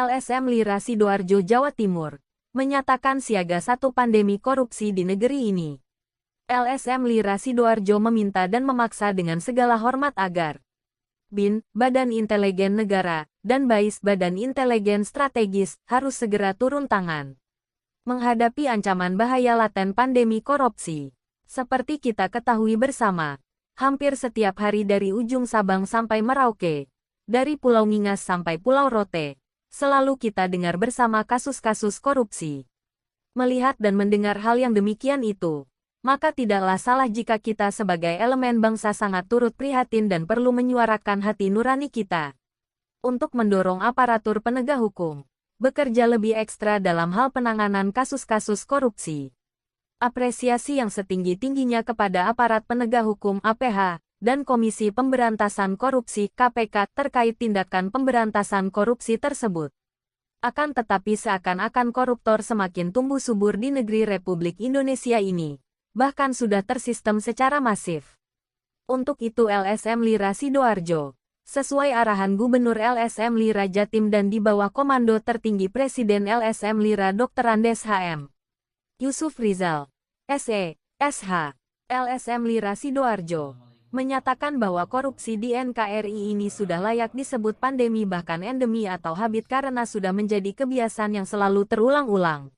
LSM Lira Sidoarjo, Jawa Timur, menyatakan siaga 1 pandemi korupsi di negeri ini. LSM Lira Sidoarjo meminta dan memaksa dengan segala hormat agar BIN, Badan Inteligen Negara, dan BAIS, Badan Inteligen Strategis, harus segera turun tangan menghadapi ancaman bahaya laten pandemi korupsi. Seperti kita ketahui bersama, hampir setiap hari dari ujung Sabang sampai Merauke, dari Pulau Mingas sampai Pulau Rote, selalu kita dengar bersama kasus-kasus korupsi. Melihat dan mendengar hal yang demikian itu, maka tidaklah salah jika kita sebagai elemen bangsa sangat turut prihatin dan perlu menyuarakan hati nurani kita untuk mendorong aparatur penegak hukum bekerja lebih ekstra dalam hal penanganan kasus-kasus korupsi. Apresiasi yang setinggi-tingginya kepada aparat penegak hukum APH dan Komisi Pemberantasan Korupsi (KPK) terkait tindakan pemberantasan korupsi tersebut. Akan tetapi seakan-akan koruptor semakin tumbuh subur di negeri Republik Indonesia ini, bahkan sudah tersistem secara masif. Untuk itu LSM Lira Sidoarjo, sesuai arahan Gubernur LSM Lira Jatim dan di bawah komando tertinggi Presiden LSM Lira Dr. Andes HM Yusuf Rizal, SE, SH, LSM Lira Sidoarjo, menyatakan bahwa korupsi di NKRI ini sudah layak disebut pandemi bahkan endemi atau habit karena sudah menjadi kebiasaan yang selalu terulang-ulang.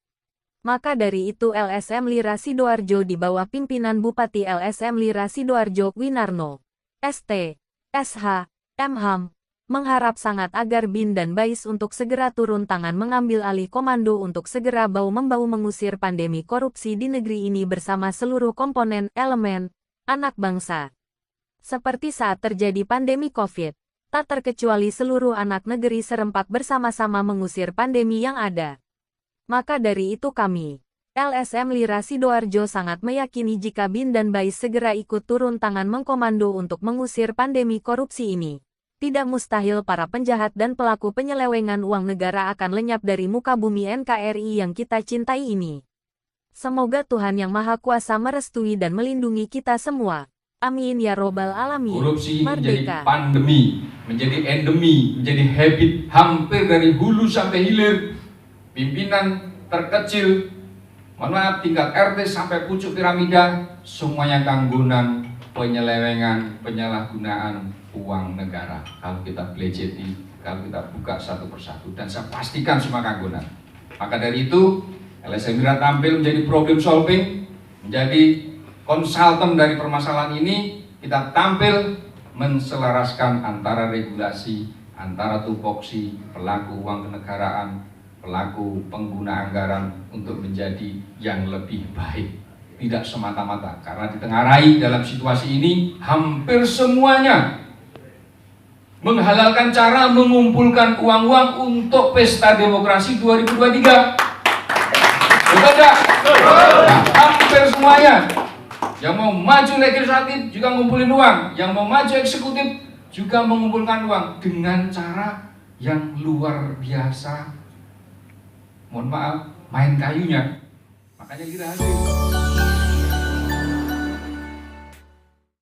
Maka dari itu LSM Lira Sidoarjo di bawah pimpinan Bupati LSM Lira Sidoarjo Winarno, ST, SH, MHAM, mengharap sangat agar BIN dan BAIS untuk segera turun tangan mengambil alih komando untuk segera bahu-membahu mengusir pandemi korupsi di negeri ini bersama seluruh komponen, elemen, anak bangsa. Seperti saat terjadi pandemi COVID, tak terkecuali seluruh anak negeri serempak bersama-sama mengusir pandemi yang ada. Maka dari itu kami, LSM Lira Sidoarjo sangat meyakini jika BIN dan BAIS segera ikut turun tangan mengkomando untuk mengusir pandemi korupsi ini, tidak mustahil para penjahat dan pelaku penyelewengan uang negara akan lenyap dari muka bumi NKRI yang kita cintai ini. Semoga Tuhan Yang Maha Kuasa merestui dan melindungi kita semua. Amin ya robbal alamin. Korupsi Merdeka. menjadi pandemi, menjadi endemi, menjadi habit hampir dari hulu sampai hilir. Pimpinan terkecil, mohon maaf, tingkat RT sampai pucuk piramida, semuanya kanggunan, penyelewengan, penyalahgunaan uang negara. Kalau kita belajeti, kalau kita buka satu persatu, dan saya pastikan semua kanggunan. Maka dari itu, LSM Lira tampil menjadi problem solving, menjadi konsultan dari permasalahan ini. Kita tampil menselaraskan antara regulasi, antara tupoksi, pelaku uang kenegaraan, pelaku pengguna anggaran untuk menjadi yang lebih baik. Tidak semata-mata, karena ditengarai dalam situasi ini hampir semuanya menghalalkan cara mengumpulkan uang-uang untuk pesta demokrasi 2023. Betul tidak? Nah, hampir semuanya. Yang mau maju legislatif juga ngumpulin uang, yang mau maju eksekutif juga mengumpulkan uang dengan cara yang luar biasa. Mohon maaf, main kayunya. Makanya kita hadir.